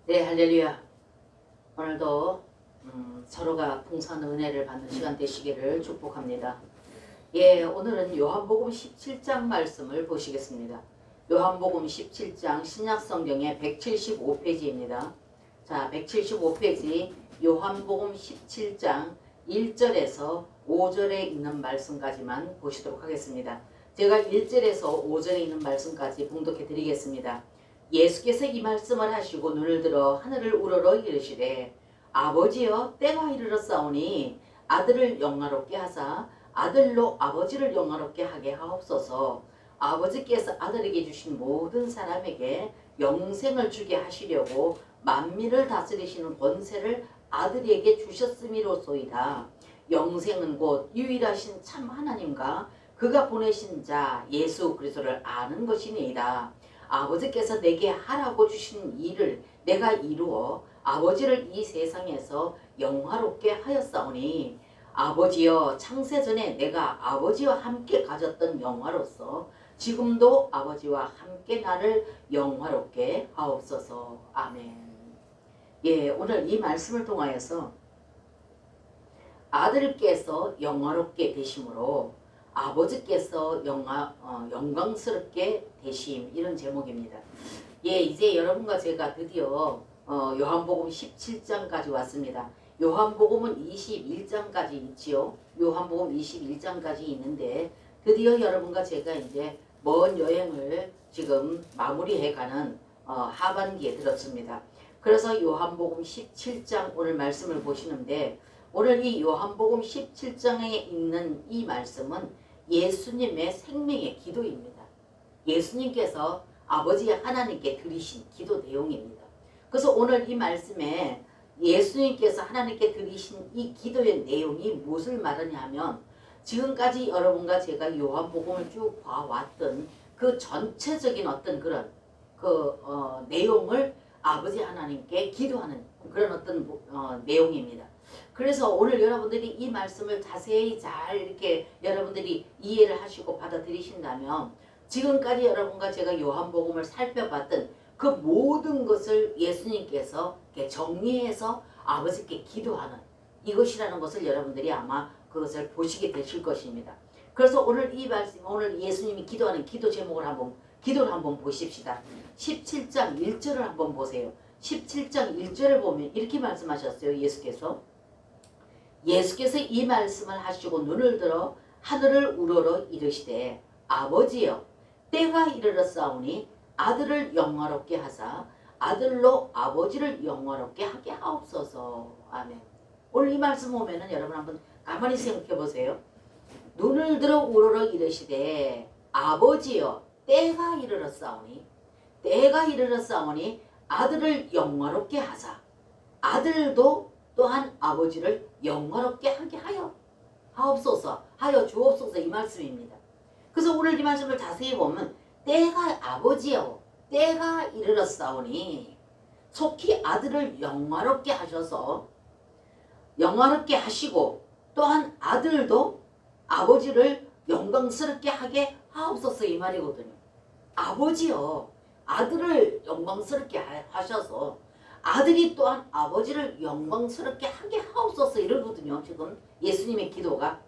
네, 할렐루야. 오늘도 서로가 풍성한 은혜를 받는 시간 되시기를 축복합니다. 예, 오늘은 요한복음 17장 말씀을 보시겠습니다. 요한복음 17장 신약성경의 175페이지입니다. 자, 175페이지 요한복음 17장 1절에서 5절에 있는 말씀까지만 보시도록 하겠습니다. 제가 1절에서 5절에 있는 말씀까지 봉독해 드리겠습니다. 예수께서 이 말씀을 하시고 눈을 들어 하늘을 우러러 이르시되 아버지여 때가 이르렀사오니 아들을 영화롭게 하사 아들로 아버지를 영화롭게 하게 하옵소서. 아버지께서 아들에게 주신 모든 사람에게 영생을 주게 하시려고 만민을 다스리시는 권세를 아들에게 주셨음이로소이다. 영생은 곧 유일하신 참 하나님과 그가 보내신 자 예수 그리스도를 아는 것이니이다. 아버지께서 내게 하라고 주신 일을 내가 이루어 아버지를 이 세상에서 영화롭게 하였사오니 아버지여 창세전에 내가 아버지와 함께 가졌던 영화로서 지금도 아버지와 함께 나를 영화롭게 하옵소서. 아멘. 예, 오늘 이 말씀을 통하여서 아들께서 영화롭게 되심으로 아버지께서 영광스럽게 되심, 이런 제목입니다. 예, 이제 여러분과 제가 드디어 요한복음 17장까지 왔습니다. 요한복음은 21장까지 있지요. 요한복음 21장까지 있는데 드디어 여러분과 제가 이제 먼 여행을 지금 마무리해가는 하반기에 들었습니다. 그래서 요한복음 17장 오늘 말씀을 보시는데, 오늘 이 요한복음 17장에 있는 이 말씀은 예수님의 생명의 기도입니다. 예수님께서 아버지 하나님께 드리신 기도 내용입니다. 그래서 오늘 이 말씀에 예수님께서 하나님께 드리신 이 기도의 내용이 무엇을 말하냐 하면, 지금까지 여러분과 제가 요한복음을 쭉 봐왔던 그 전체적인 어떤 그런 내용을 아버지 하나님께 기도하는 그런 어떤 내용입니다. 그래서 오늘 여러분들이 이 말씀을 자세히 잘 이렇게 여러분들이 이해를 하시고 받아들이신다면, 지금까지 여러분과 제가 요한복음을 살펴봤던 그 모든 것을 예수님께서 정리해서 아버지께 기도하는 이것이라는 것을 여러분들이 아마 그것을 보시게 되실 것입니다. 그래서 오늘 이 말씀, 오늘 예수님이 기도하는 기도 제목을 기도를 한번 보십시다. 17장 1절을 한번 보세요. 17장 1절을 보면 이렇게 말씀하셨어요. 예수께서 이 말씀을 하시고 눈을 들어 하늘을 우러러 이르시되 아버지여 때가 이르렀사오니 아들을 영화롭게 하사 아들로 아버지를 영화롭게 하게 하옵소서. 아멘. 오늘 이 말씀 보면은 여러분 한번 가만히 생각해 보세요. 눈을 들어 우러러 이르시되 아버지여 때가 이르렀사오니 아들을 영화롭게 하사 아들도 또한 아버지를 영화롭게 하게 하여 주옵소서, 이 말씀입니다. 그래서 오늘 이 말씀을 자세히 보면 때가 이르렀사오니 속히 아들을 영화롭게 하셔서 영화롭게 하시고 또한 아들도 아버지를 영광스럽게 하게 하옵소서, 이 말이거든요. 아버지요, 아들을 영광스럽게 하셔서 아들이 또한 아버지를 영광스럽게 하게 하옵소서, 이러거든요. 지금 예수님의 기도가.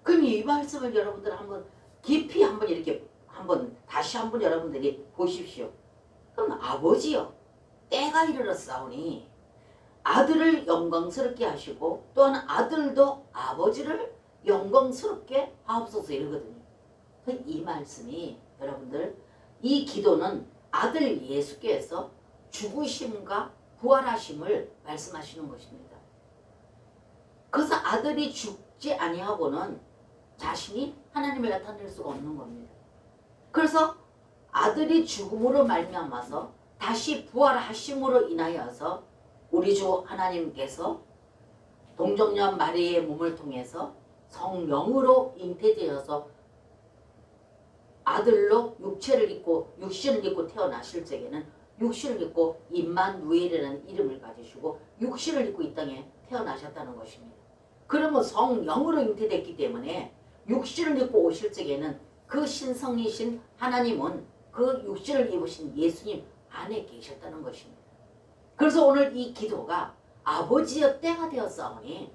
그럼 이 말씀을 여러분들 한번 깊이 한번 이렇게 다시 한번 여러분들이 보십시오. 그럼 아버지요 때가 이르렀사오니 아들을 영광스럽게 하시고 또한 아들도 아버지를 영광스럽게 하옵소서, 이러거든요. 이 말씀이 여러분들, 이 기도는 아들 예수께서 죽으심과 부활하심을 말씀하시는 것입니다. 그래서 아들이 죽지 아니하고는 자신이 하나님을 나타낼 수가 없는 겁니다. 그래서 아들이 죽음으로 말미암아서 다시 부활하심으로 인하여서 우리 주 하나님께서 동정녀 마리아의 몸을 통해서 성령으로 잉태되어서 아들로 육신을 입고 태어나실 적에는 육신을 입고 임마누엘이라는 이름을 가지시고 육신을 입고 이 땅에 태어나셨다는 것입니다. 그러면 성령으로 잉태됐기 때문에 육신을 입고 오실 적에는 그 신성이신 하나님은 그 육신을 입으신 예수님 안에 계셨다는 것입니다. 그래서 오늘 이 기도가 아버지여 때가 되었사오니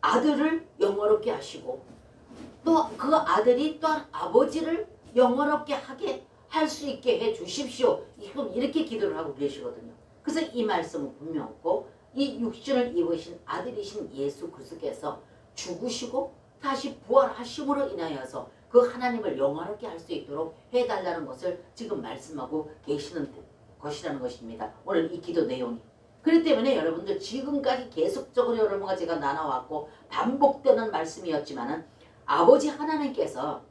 아들을 영화롭게 하시고 또 그 아들이 또한 아버지를 영화롭게 하게 할 수 있게 해 주십시오. 이렇게 기도를 하고 계시거든요. 그래서 이 말씀은 분명하고 이 육신을 입으신 아들이신 예수 그리스도께서 죽으시고 다시 부활하심으로 인하여서 그 하나님을 영화롭게 할 수 있도록 해달라는 것을 지금 말씀하고 계시는 것이라는 것입니다. 오늘 이 기도 내용이. 그렇기 때문에 여러분들 지금까지 계속적으로 여러분과 제가 나눠왔고 반복되는 말씀이었지만은 아버지 하나님께서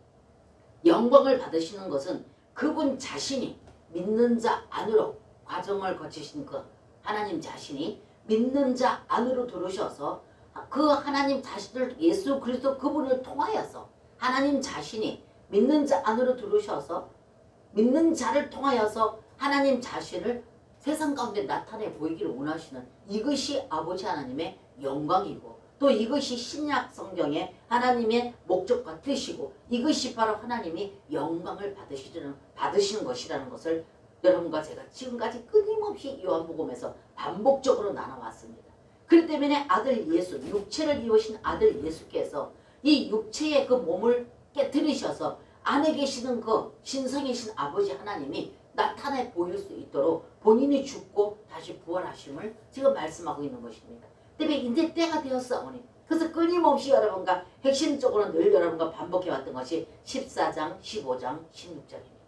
영광을 받으시는 것은 그분 자신이 믿는 자 안으로 과정을 거치신 그 하나님 자신이 믿는 자 안으로 들어오셔서 그 하나님 자신을 예수 그리스도 그분을 통하여서 하나님 자신이 믿는 자 안으로 들어오셔서 믿는 자를 통하여서 하나님 자신을 세상 가운데 나타내 보이기를 원하시는 이것이 아버지 하나님의 영광이고 또 이것이 신약 성경의 하나님의 목적과 뜻이고 이것이 바로 하나님이 영광을 받으시는 것이라는 것을 여러분과 제가 지금까지 끊임없이 요한복음에서 반복적으로 나눠왔습니다. 그렇기 때문에 아들 예수, 육체를 입으신 아들 예수께서 이 육체의 그 몸을 깨뜨리셔서 안에 계시는 그 신성이신 아버지 하나님이 나타내 보일 수 있도록 본인이 죽고 다시 부활하심을 지금 말씀하고 있는 것입니다. 때문에 이제 때가 되었사오니 그래서 끊임없이 여러분과 핵심적으로 늘 여러분과 반복해왔던 것이 14장, 15장, 16장입니다.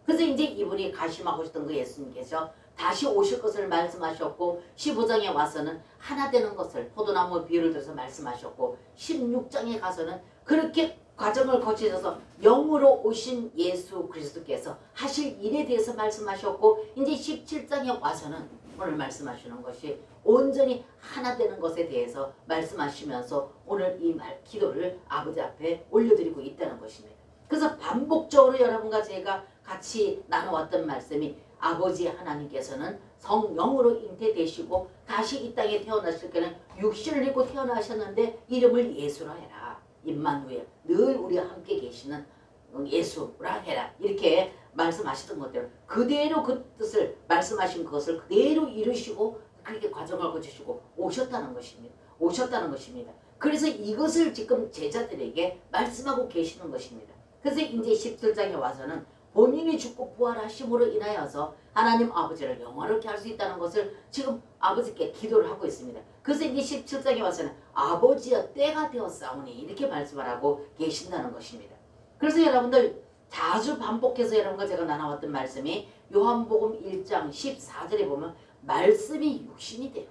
그래서 이제 이분이 가심하고 있던 그 예수님께서 다시 오실 것을 말씀하셨고 15장에 와서는 하나 되는 것을 포도나무 비유를 들어서 말씀하셨고 16장에 가서는 그렇게 과정을 거치셔서 영으로 오신 예수 그리스도께서 하실 일에 대해서 말씀하셨고 이제 17장에 와서는 오늘 말씀하시는 것이 온전히 하나 되는 것에 대해서 말씀하시면서 오늘 이 기도를 아버지 앞에 올려드리고 있다는 것입니다. 그래서 반복적으로 여러분과 제가 같이 나눠왔던 말씀이 아버지 하나님께서는 성령으로 잉태되시고 다시 이 땅에 태어나실 때는 육신을 입고 태어나셨는데 이름을 예수라 해라. 임마누엘, 늘 우리와 함께 계시는 예수라 해라. 이렇게 말씀하시던 것대로 그대로 그 뜻을 말씀하신 것을 그대로 이루시고 그렇게 과정을 거치시고 오셨다는 것입니다. 그래서 이것을 지금 제자들에게 말씀하고 계시는 것입니다. 그래서 이제 17장에 와서는 본인이 죽고 부활하심으로 인하여서 하나님 아버지를 영화롭게 할 수 있다는 것을 지금 아버지께 기도를 하고 있습니다. 그래서 이제 17장에 와서는 아버지여 때가 되었사오니 이렇게 말씀을 하고 계신다는 것입니다. 그래서 여러분들 자주 반복해서 여러분과 제가 나눠왔던 말씀이 요한복음 1장 14절에 보면 말씀이 육신이 돼요.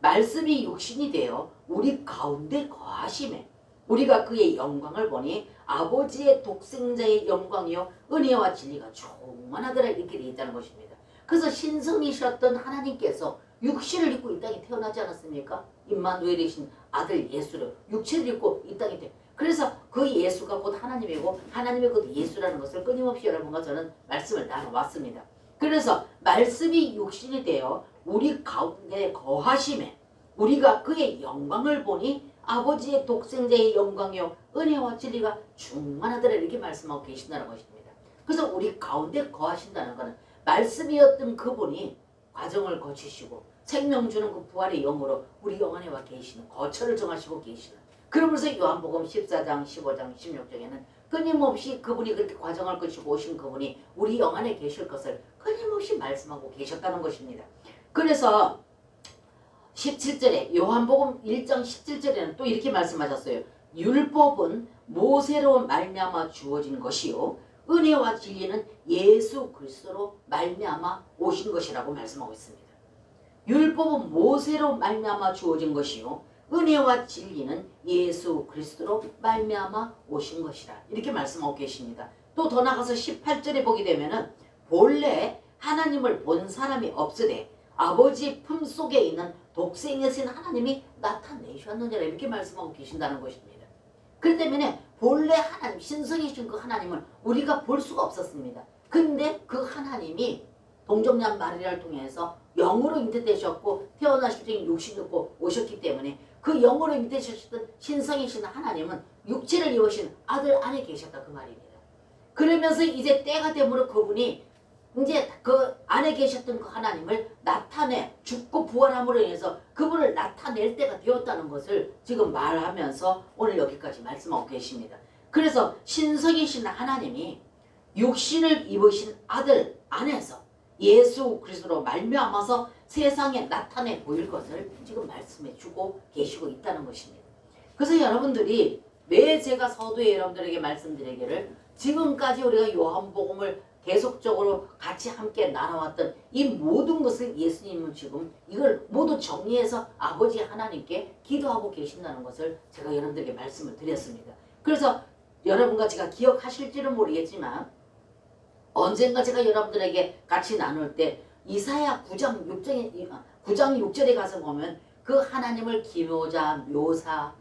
말씀이 육신이 되어 우리 가운데 거하심에 우리가 그의 영광을 보니 아버지의 독생자의 영광이요 은혜와 진리가 충만하더라 이렇게 되어 있다는 것입니다. 그래서 신성이셨던 하나님께서 육신을 입고 이 땅에 태어나지 않았습니까? 임마누엘이신 아들 예수를 육체를 입고 이 땅에 그래서 그 예수가 곧 하나님이고 하나님의 곧 예수라는 것을 끊임없이 여러분과 저는 말씀을 나눠왔습니다. 그래서 말씀이 육신이 되어 우리 가운데 거하심에 우리가 그의 영광을 보니 아버지의 독생자의 영광이요 은혜와 진리가 충만하더라 이렇게 말씀하고 계신다는 것입니다. 그래서 우리 가운데 거하신다는 것은 말씀이었던 그분이 과정을 거치시고 생명 주는 그 부활의 영으로 우리 영 안에 와 계시는 거처를 정하시고 계시는 그러면서 요한복음 14장 15장 16장에는 끊임없이 그분이 그렇게 과정을 거치고 오신 그분이 우리 영 안에 계실 것을 끊임없이 말씀하고 계셨다는 것입니다. 그래서 17절에 요한복음 1장 17절에는 또 이렇게 말씀하셨어요. 율법은 모세로 말미암아 주어진 것이요 은혜와 진리는 예수 그리스도로 말미암아 오신 것이라고 말씀하고 있습니다. 율법은 모세로 말미암아 주어진 것이요 은혜와 진리는 예수 그리스도로 말미암아 오신 것이라 이렇게 말씀하고 계십니다. 또 더 나가서 18절에 보게 되면은 본래 하나님을 본 사람이 없으되 아버지 품속에 있는 독생이신 하나님이 나타내셨느니라 이렇게 말씀하고 계신다는 것입니다. 그렇기 때문에 본래 하나님 신성이신 그 하나님을 우리가 볼 수가 없었습니다. 근데 그 하나님이 동정녀 마리아를 통해서 영으로 잉태되셨고 태어나실 때 육신을 입고 오셨기 때문에 그 영으로 잉태되셨던 신성이신 하나님은 육체를 입으신 아들 안에 계셨다 그 말입니다. 그러면서 이제 때가 되므로 그분이 이제 그 안에 계셨던 그 하나님을 나타내 죽고 부활함으로 인해서 그분을 나타낼 때가 되었다는 것을 지금 말하면서 오늘 여기까지 말씀하고 계십니다. 그래서 신성이신 하나님이 육신을 입으신 아들 안에서 예수 그리스도로 말미암아서 세상에 나타내 보일 것을 지금 말씀해 주고 계시고 있다는 것입니다. 그래서 여러분들이 왜 제가 서두에 여러분들에게 말씀드리기를 지금까지 우리가 요한복음을 계속적으로 같이 함께 나눠왔던 이 모든 것을 예수님은 지금 이걸 모두 정리해서 아버지 하나님께 기도하고 계신다는 것을 제가 여러분들에게 말씀을 드렸습니다. 그래서 여러분과 제가 기억하실지는 모르겠지만 언젠가 제가 여러분들에게 같이 나눌 때 이사야 9장 6절에 가서 보면 그 하나님을 기묘자, 묘사,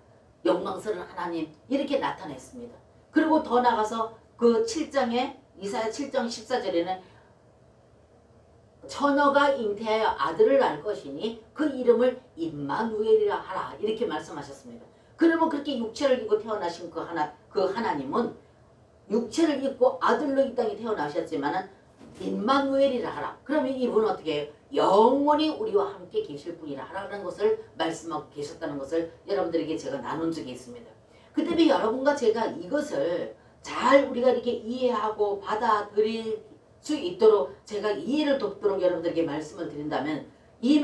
영광스러운 하나님 이렇게 나타냈습니다. 그리고 더 나가서 그 7장에 이사야 7장 14절에는 처녀가 잉태하여 아들을 낳을 것이니 그 이름을 임마누엘이라 하라 이렇게 말씀하셨습니다. 그러면 그렇게 육체를 입고 태어나신 그 하나님은 육체를 입고 아들로 이 땅에 태어나셨지만은 임마누엘이라 하라. 그러면 이분은 어떻게 해요? 영원히 우리와 함께 계실 분이라 하라는 것을 말씀하고 계셨다는 것을 여러분들에게 제가 나눈 적이 있습니다. 그 때문에 여러분과 제가 이것을 잘 우리가 이렇게 이해하고 받아들일 수 있도록 제가 이해를 돕도록 여러분들에게 말씀을 드린다면 이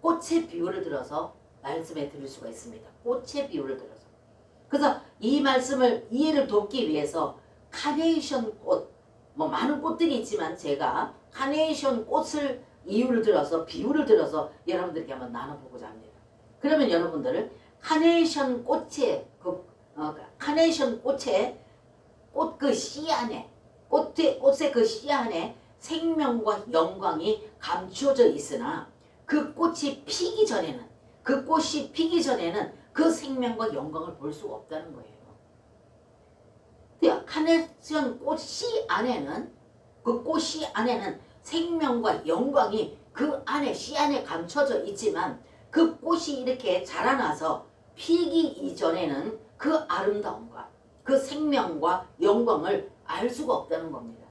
꽃의 비유를 들어서 말씀해 드릴 수가 있습니다. 꽃의 비유를 들어서. 그래서 이 말씀을 이해를 돕기 위해서 카네이션 꽃, 뭐 많은 꽃들이 있지만 제가 카네이션 꽃을 비유를 들어서 여러분들에게 한번 나눠보고자 합니다. 그러면 여러분들은 카네이션 꽃의 꽃 그 씨 안에 꽃의 그 씨 안에 생명과 영광이 감추어져 있으나 그 꽃이 피기 전에는 그 생명과 영광을 볼 수가 없다는 거예요. 카네이션 꽃 씨 안에는 그 꽃 씨 안에는 생명과 영광이 그 안에 씨 안에 감춰져 있지만 그 꽃이 이렇게 자라나서 피기 이전에는 그 아름다움과 그 생명과 영광을 알 수가 없다는 겁니다.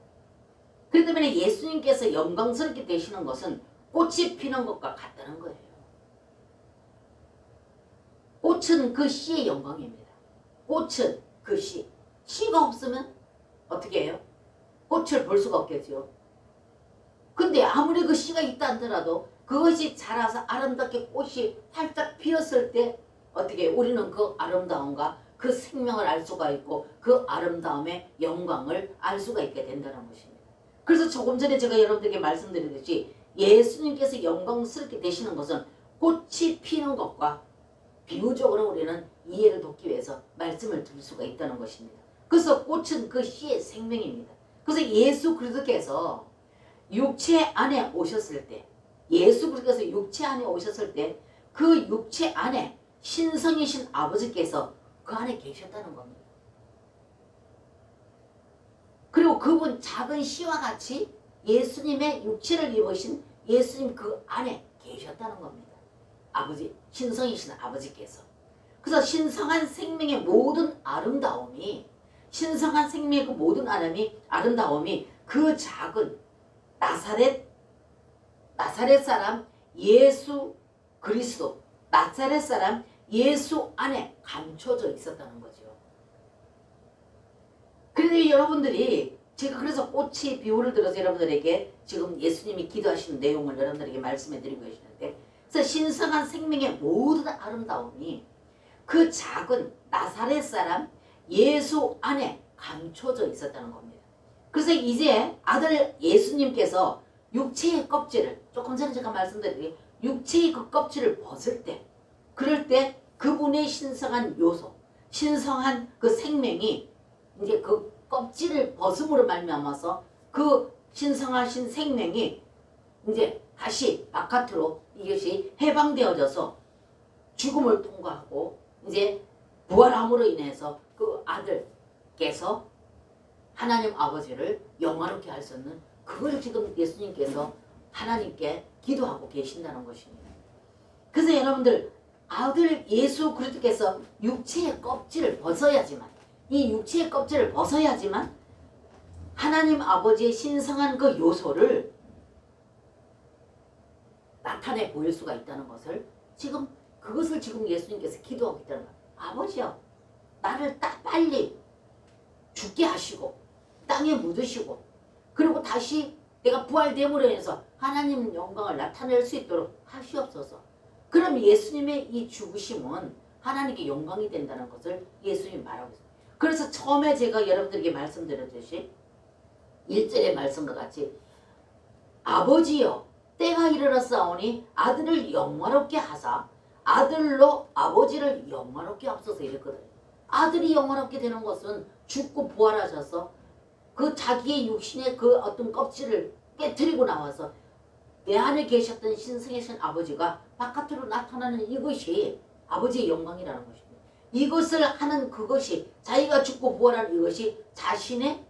그렇기 때문에 예수님께서 영광스럽게 되시는 것은 꽃이 피는 것과 같다는 거예요. 꽃은 그 씨의 영광입니다. 꽃은 그 씨. 씨가 없으면 어떻게 해요? 꽃을 볼 수가 없겠죠. 근데 아무리 그 씨가 있다 하더라도 그것이 자라서 아름답게 꽃이 활짝 피었을 때 어떻게 해요? 우리는 그 아름다움과 그 생명을 알 수가 있고 그 아름다움의 영광을 알 수가 있게 된다는 것입니다. 그래서 조금 전에 제가 여러분들에게 말씀드렸듯이 예수님께서 영광스럽게 되시는 것은 꽃이 피는 것과 비유적으로 우리는 이해를 돕기 위해서 말씀을 드릴 수가 있다는 것입니다. 그래서 꽃은 그 씨의 생명입니다. 그래서 예수 그리스도께서 육체 안에 오셨을 때 그 육체 안에 신성이신 아버지께서 그 안에 계셨다는 겁니다. 그리고 그분 작은 씨와 같이 예수님의 육체를 입으신 예수님 그 안에 계셨다는 겁니다. 아버지, 신성이신 아버지께서. 그래서 신성한 생명의 모든 아름다움이 그 작은 나사렛 사람 예수 그리스도, 나사렛 사람 예수 안에 감춰져 있었다는 거죠. 그런데 여러분들이 제가 그래서 꽃의 비유를 들어서 여러분들에게 지금 예수님이 기도하시는 내용을 여러분들에게 말씀해 드리고 계시는데, 그래서 신성한 생명의 모든 아름다움이 그 작은 나사렛 사람 예수 안에 감춰져 있었다는 겁니다. 그래서 이제 아들 예수님께서 육체의 껍질을, 조금 전에 제가 말씀드린 육체의 그 껍질을 벗을 때, 그럴 때 그분의 신성한 요소, 신성한 그 생명이 이제 그 껍질을 벗음으로 말미암아서 그 신성하신 생명이 이제 다시 바깥으로 이것이 해방되어져서 죽음을 통과하고 이제 부활함으로 인해서 그 아들께서 하나님 아버지를 영화롭게 할 수 있는 그걸 지금 예수님께서 하나님께 기도하고 계신다는 것입니다. 그래서 여러분들 아들 예수 그리스도께서 육체의 껍질을 벗어야지만 하나님 아버지의 신성한 그 요소를 나타내 보일 수가 있다는 것을 지금 그것을 지금 예수님께서 기도하고 있다는 거예요. 아버지요, 나를 딱 빨리 죽게 하시고 땅에 묻으시고 그리고 다시 내가 부활됨으로 인해서 하나님 영광을 나타낼 수 있도록 하시옵소서. 그럼 예수님의 이 죽으심은 하나님께 영광이 된다는 것을 예수님이 말하고 있어요. 그래서 처음에 제가 여러분들에게 말씀드렸듯이 1절의 말씀과 같이 아버지여 때가 이르렀사오니 아들을 영화롭게 하사 아들로 아버지를 영화롭게 하소서 이랬거든요. 아들이 영화롭게 되는 것은 죽고 부활하셔서 그 자기의 육신의 그 어떤 껍질을 깨트리고 나와서 내 안에 계셨던 신성하신 아버지가 바깥으로 나타나는 이것이 아버지의 영광이라는 것입니다. 이것을 하는 그것이 자기가 죽고 부활한 이것이 자신의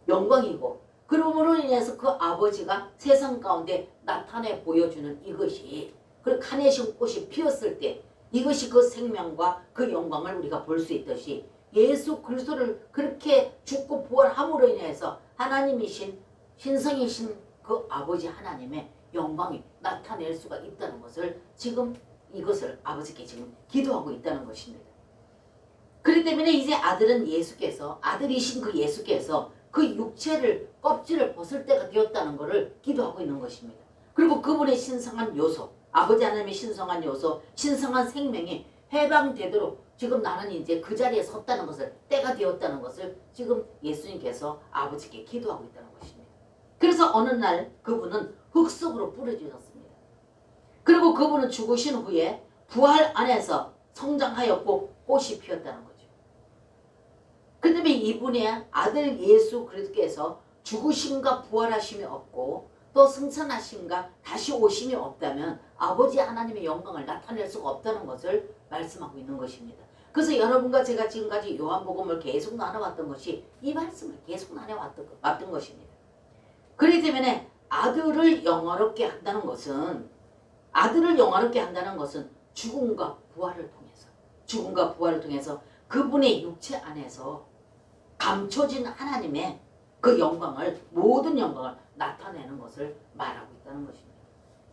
영광이고 그러므로 인해서 그 아버지가 세상 가운데 나타내 보여주는 이것이 그 카네이션 꽃이 피었을 때 이것이 그 생명과 그 영광을 우리가 볼 수 있듯이 예수 그리스도를 그렇게 죽고 부활함으로 인해서 하나님이신 신성이신 그 아버지 하나님의 영광이 나타낼 수가 있다는 것을 지금 이것을 아버지께 지금 기도하고 있다는 것입니다. 그렇기 때문에 이제 아들은 예수께서 아들이신 그 예수께서 그 육체를 껍질을 벗을 때가 되었다는 것을 기도하고 있는 것입니다. 그리고 그분의 신성한 요소 아버지 하나님의 신성한 요소 신성한 생명이 해방되도록 지금 나는 이제 그 자리에 섰다는 것을 때가 되었다는 것을 지금 예수님께서 아버지께 기도하고 있다는 것입니다. 그래서 어느 날 그분은 흙 속으로 뿌려주셨습니다. 그리고 그분은 죽으신 후에 부활 안에서 성장하였고 꽃이 피었다는 거죠. 그 다음에 이분의 아들 예수 그리스도께서 죽으심과 부활하심이 없고 또 승천하심과 다시 오심이 없다면 아버지 하나님의 영광을 나타낼 수가 없다는 것을 말씀하고 있는 것입니다. 그래서 여러분과 제가 지금까지 요한복음을 계속 나눠왔던 것이 이 말씀을 계속 나눠왔던 것입니다. 그렇기 때문에 아들을 영화롭게 한다는 것은 죽음과 부활을 통해서 그분의 육체 안에서 감춰진 하나님의 그 영광을 모든 영광을 나타내는 것을 말하고 있다는 것입니다.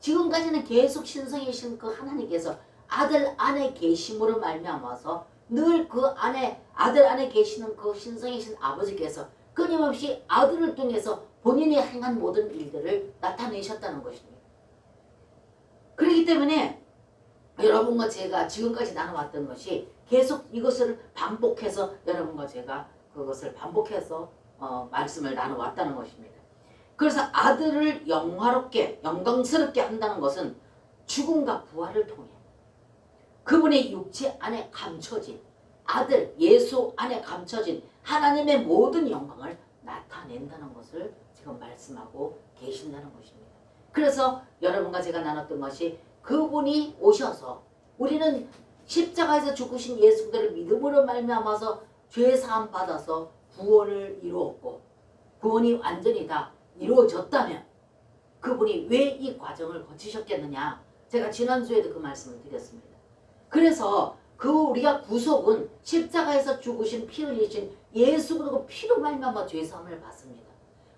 지금까지는 계속 신성이신 그 하나님께서 아들 안에 계심으로 말미암아서 늘 그 안에 아들 안에 계시는 그 신성이신 아버지께서 끊임없이 아들을 통해서 본인이 행한 모든 일들을 나타내셨다는 것입니다. 그렇기 때문에 여러분과 제가 지금까지 나눠왔던 것이 계속 이것을 반복해서 여러분과 제가 그것을 반복해서 말씀을 나눠왔다는 것입니다. 그래서 아들을 영광스럽게 한다는 것은 죽음과 부활을 통해 그분의 육체 안에 감춰진 아들 예수 안에 감춰진 하나님의 모든 영광을 나타낸다는 것을 지금 말씀하고 계신다는 것입니다. 그래서 여러분과 제가 나눴던 것이 그분이 오셔서 우리는 십자가에서 죽으신 예수 그리스도를 믿음으로 말미암아서 죄사함 받아서 구원을 이루었고 구원이 완전히 다 이루어졌다면 그분이 왜 이 과정을 거치셨겠느냐 제가 지난주에도 그 말씀을 드렸습니다. 그래서 그 우리가 구속은 십자가에서 죽으신 피 흘리신 예수 그리스도 피로 말미암아 죄사함을 받습니다.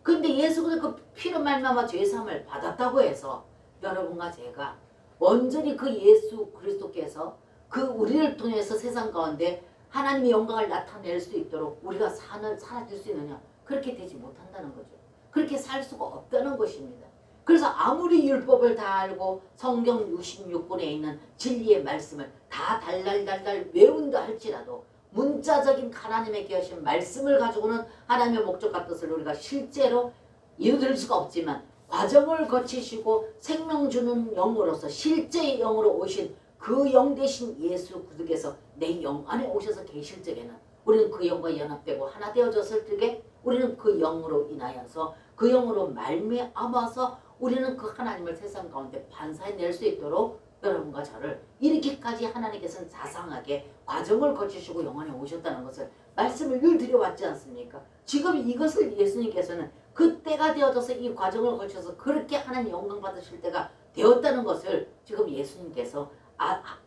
그런데 예수 그리스도 그 피로 말미암아 죄사함을 받았다고 해서 여러분과 제가 온전히 그 예수 그리스도께서 그 우리를 통해서 세상 가운데 하나님의 영광을 나타낼 수 있도록 우리가 살아줄 수 있느냐? 그렇게 되지 못한다는 거죠. 그렇게 살 수가 없다는 것입니다. 그래서 아무리 율법을 다 알고 성경 66권에 있는 진리의 말씀을 다 달달달달 외운다 할지라도 문자적인 하나님의 계신 말씀을 가지고는 하나님의 목적과 뜻을 우리가 실제로 이루어질 수가 없지만 과정을 거치시고 생명 주는 영으로서 실제의 영으로 오신 그 영 대신 예수 그리스도께서 내 영 안에 오셔서 계실 적에는 우리는 그 영과 연합되고 하나 되어졌을 적에 우리는 그 영으로 인하여서 그 영으로 말미암아서 우리는 그 하나님을 세상 가운데 반사해낼 수 있도록 여러분과 저를 이렇게까지 하나님께서는 자상하게 과정을 거치시고 영안에 오셨다는 것을 말씀을 늘 드려왔지 않습니까? 지금 이것을 예수님께서는 그 때가 되어져서 이 과정을 거쳐서 그렇게 하나님 영광 받으실 때가 되었다는 것을 지금 예수님께서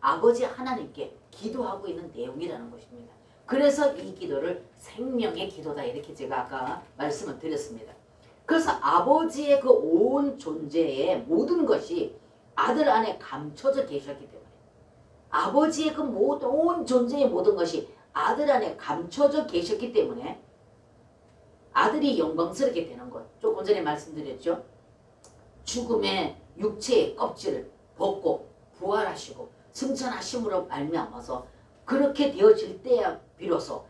아버지 하나님께 기도하고 있는 내용이라는 것입니다. 그래서 이 기도를 생명의 기도다 이렇게 제가 아까 말씀을 드렸습니다. 그래서 아버지의 그 온 존재의 모든 것이 아들 안에 감춰져 계셨기 때문에 아버지의 그 모든 온 존재의 모든 것이 아들 안에 감춰져 계셨기 때문에 아들이 영광스럽게 되는 것. 조금 전에 말씀드렸죠. 죽음의 육체의 껍질을 벗고 부활하시고 승천하심으로 말미암아서 그렇게 되어질 때야 비로소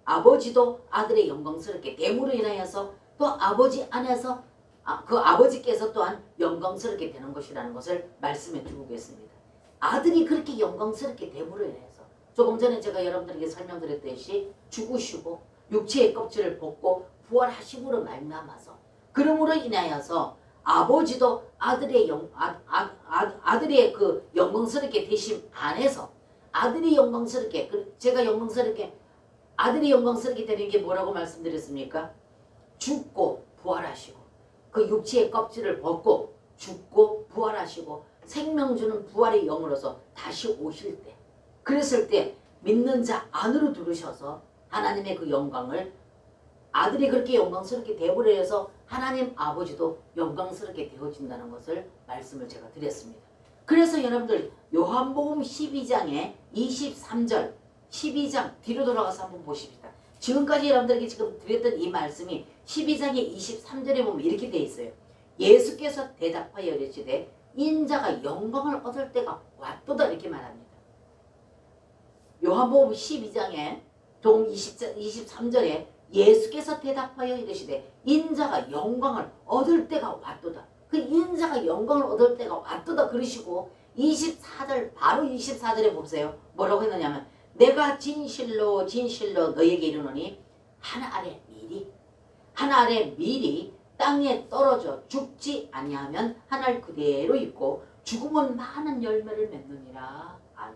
아버지도 아들의 영광스럽게 됨으로 인하여서 또 아버지 안에서 그 아버지께서 또한 영광스럽게 되는 것이라는 것을 말씀해 주고 계십니다. 아들이 그렇게 영광스럽게 됨으로 인해서 조금 전에 제가 여러분들에게 설명드렸듯이 죽으시고 육체의 껍질을 벗고 부활하심으로 말미암아서 그러므로 인하여서 아버지도 아들의 아들의 그 영광스럽게 되심 안에서 아들이 영광스럽게 제가 영광스럽게 아들이 영광스럽게 되는 게 뭐라고 말씀드렸습니까? 죽고 부활하시고 그 육체의 껍질을 벗고 죽고 부활하시고 생명 주는 부활의 영으로서 다시 오실 때 그랬을 때 믿는 자 안으로 들으셔서 하나님의 그 영광을 아들이 그렇게 영광스럽게 되어버려서 하나님 아버지도 영광스럽게 되어진다는 것을 말씀을 제가 드렸습니다. 그래서 여러분들 요한복음 12장의 23절 12장 뒤로 돌아가서 한번 보십시다. 지금까지 여러분들에게 지금 드렸던 이 말씀이 12장의 23절에 보면 이렇게 되어 있어요. 예수께서 대답하여 이르시되 인자가 영광을 얻을 때가 왔도다 이렇게 말합니다. 요한복음 12장의 동 23절에 예수께서 대답하여 이르시되 인자가 영광을 얻을 때가 왔도다. 그 인자가 영광을 얻을 때가 왔도다 그러시고 24절 바로 24절에 보세요. 뭐라고 했느냐면 내가 진실로 진실로 너에게 이르노니 하나 아래 밀이 땅에 떨어져 죽지 아니하면 하늘 그대로 있고 죽으면 많은 열매를 맺느니라. 아멘.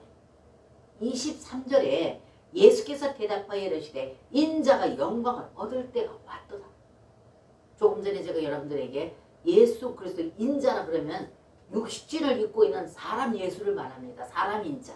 23절에 예수께서 대답하여 이르시되 인자가 영광을 얻을 때가 왔도다. 조금 전에 제가 여러분들에게 예수 그리스도 인자라 그러면 육신을 입고 있는 사람 예수를 말합니다. 사람 인자.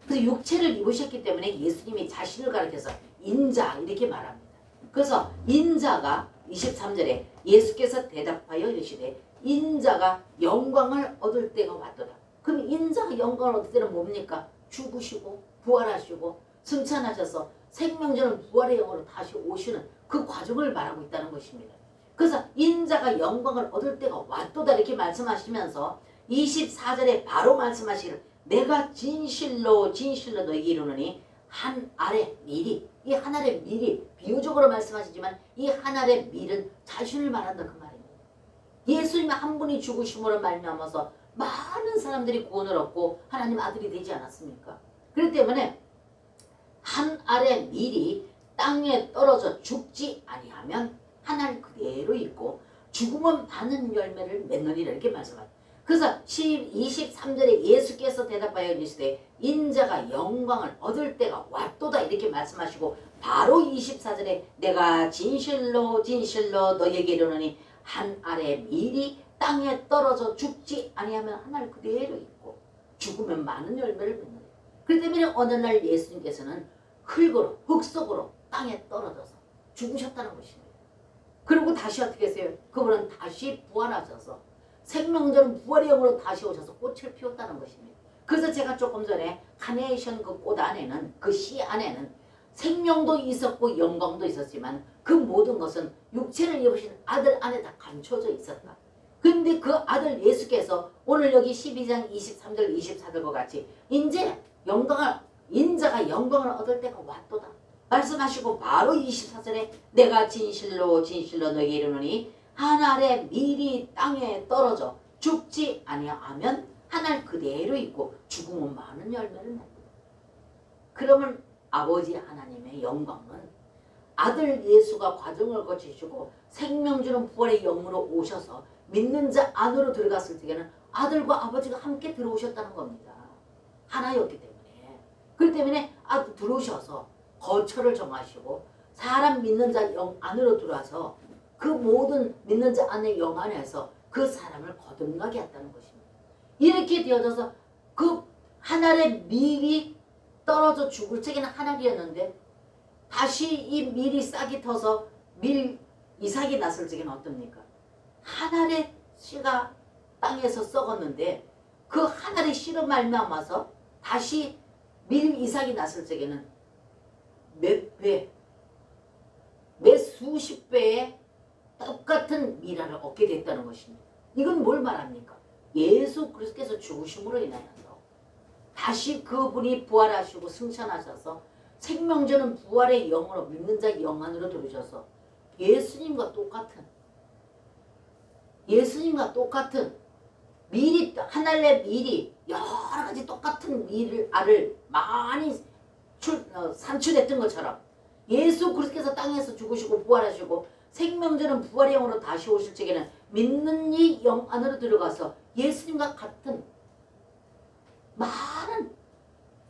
그래서 육체를 입으셨기 때문에 예수님이 자신을 가리켜서 인자 이렇게 말합니다. 그래서 인자가 23절에 예수께서 대답하여 이르시되 인자가 영광을 얻을 때가 왔도다. 그럼 인자가 영광을 얻을 때는 뭡니까? 죽으시고 부활하시고 승천하셔서 생명주는 부활의 영으로 다시 오시는 그 과정을 말하고 있다는 것입니다. 그래서 인자가 영광을 얻을 때가 왔도다 이렇게 말씀하시면서 24절에 바로 말씀하시기를 내가 진실로 진실로 너에게 이르노니 한 알의 밀이 이 한 알의 밀이 비유적으로 말씀하시지만 이 한 알의 밀은 자신을 말한다 그 말입니다. 예수님 한 분이 죽으심으로 말미암아서 많은 사람들이 구원을 얻고 하나님 아들이 되지 않았습니까? 그렇기 때문에 한 알의 밀이 땅에 떨어져 죽지 아니하면 한 알 그대로 있고 죽으면 많은 열매를 맺느니라 이렇게 말씀합니다. 그래서 23절에 예수께서 대답하여 이르시되 인자가 영광을 얻을 때가 왔도다 이렇게 말씀하시고 바로 24절에 내가 진실로 진실로 너에게 이르노니 한 알의 밀이 땅에 떨어져 죽지 아니하면 한 알 그대로 있고 죽으면 많은 열매를 맺느니라. 그렇기 때문에 어느 날 예수님께서는 흙 속으로 땅에 떨어져서 죽으셨다는 것입니다. 그리고 다시 어떻게 했어요? 그분은 다시 부활하셔서 생명전 부활의 영으로 다시 오셔서 꽃을 피웠다는 것입니다. 그래서 제가 조금 전에 카네이션 그 꽃 안에는 그 씨 안에는 생명도 있었고 영광도 있었지만 그 모든 것은 육체를 입으신 아들 안에 다 감춰져 있었다. 그런데 그 아들 예수께서 오늘 여기 12장 23절 24절과 같이 이제 인자가 영광을 얻을 때가 왔도다 말씀하시고 바로 24절에 내가 진실로 진실로 너에게 이르노니 한 알의 밀이 땅에 떨어져 죽지 아니하면 한 알 그대로 있고 죽으면 많은 열매를 맺는다. 그러면 아버지 하나님의 영광은 아들 예수가 과정을 거치시고 생명 주는 부활의 영으로 오셔서 믿는 자 안으로 들어갔을 때에는 아들과 아버지가 함께 들어오셨다는 겁니다. 하나였기 때문에. 그렇기 때문에 들어오셔서 거처를 정하시고 사람 믿는 자 영 안으로 들어와서 그 모든 믿는 자 안의 영 안에서 그 사람을 거듭나게 했다는 것입니다. 이렇게 되어져서 그 하나의 밀이 떨어져 죽을 적에는 한 알이었는데 다시 이 밀이 싹이 터서 밀 이삭이 났을 적에는 어떻습니까? 한 알의 씨가 땅에서 썩었는데 그 한 알의 씨로 말미암아서 다시 밀 이삭이 났을 적에는 몇 배, 몇 수십 배의 똑같은 미랄을 얻게 됐다는 것입니다. 이건 뭘 말합니까? 예수 그리스도께서 죽으심으로 인하여서 다시 그분이 부활하시고 승천하셔서 생명전은 부활의 영으로 믿는 자 영 안으로 들으셔서 예수님과 똑같은 미리 한 알의 밀이 여러 가지 똑같은 알을 많이 산출했던 것처럼 예수 그리스도께서 땅에서 죽으시고 부활하시고 생명전은 부활의 영으로 다시 오실 적에는 믿는 이 영 안으로 들어가서 예수님과 같은 많은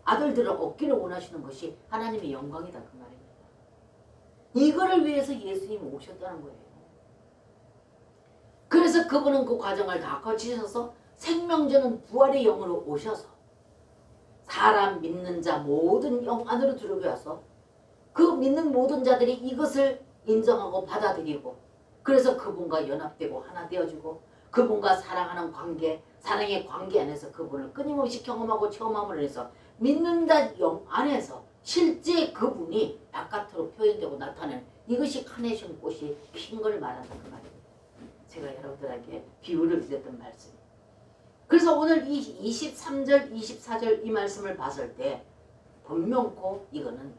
아들들을 얻기를 원하시는 것이 하나님의 영광이다 그 말입니다. 이거를 위해서 예수님이 오셨다는 거예요. 그래서 그분은 그 과정을 다 거치셔서 생명전은 부활의 영으로 오셔서 사람 믿는 자 모든 영 안으로 들어가서 그 믿는 모든 자들이 이것을 인정하고 받아들이고 그래서 그분과 연합되고 하나 되어주고 그분과 사랑하는 관계, 사랑의 관계 안에서 그분을 끊임없이 경험하고 체험함으로 해서 믿는 자 영 안에서 실제 그분이 바깥으로 표현되고 나타나는 이것이 카네이션 꽃이 핀 걸 말한다 그 말입니다. 제가 여러분들에게 비유를 드렸던 말씀. 그래서 오늘 이 23절, 24절 이 말씀을 봤을 때 분명코 이거는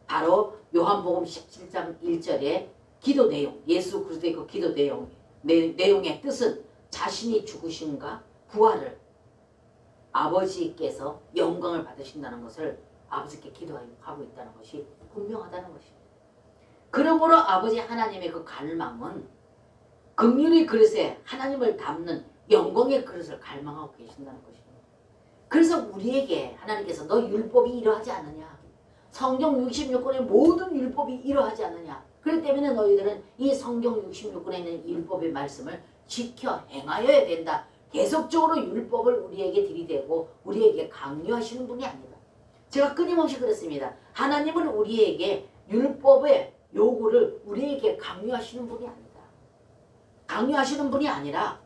바로 요한복음 17장 1절의 기도 내용, 예수 그리스도의 그 기도 내용의 뜻은 자신이 죽으심과 부활을 아버지께서 영광을 받으신다는 것을 아버지께 기도하고 있다는 것이 분명하다는 것입니다. 그러므로 아버지 하나님의 그 갈망은 긍휼의 그릇에 하나님을 담는 영광의 그릇을 갈망하고 계신다는 것입니다. 그래서 우리에게 하나님께서 너 율법이 이러하지 않느냐, 성경 66권의 모든 율법이 이러하지 않느냐, 그렇기 때문에 너희들은 이 성경 66권에 있는 율법의 말씀을 지켜 행하여야 된다. 계속적으로 율법을 우리에게 들이대고 우리에게 강요하시는 분이 아니다. 제가 끊임없이 그랬습니다. 하나님은 우리에게 율법의 요구를 우리에게 강요하시는 분이 아니다. 강요하시는 분이 아니라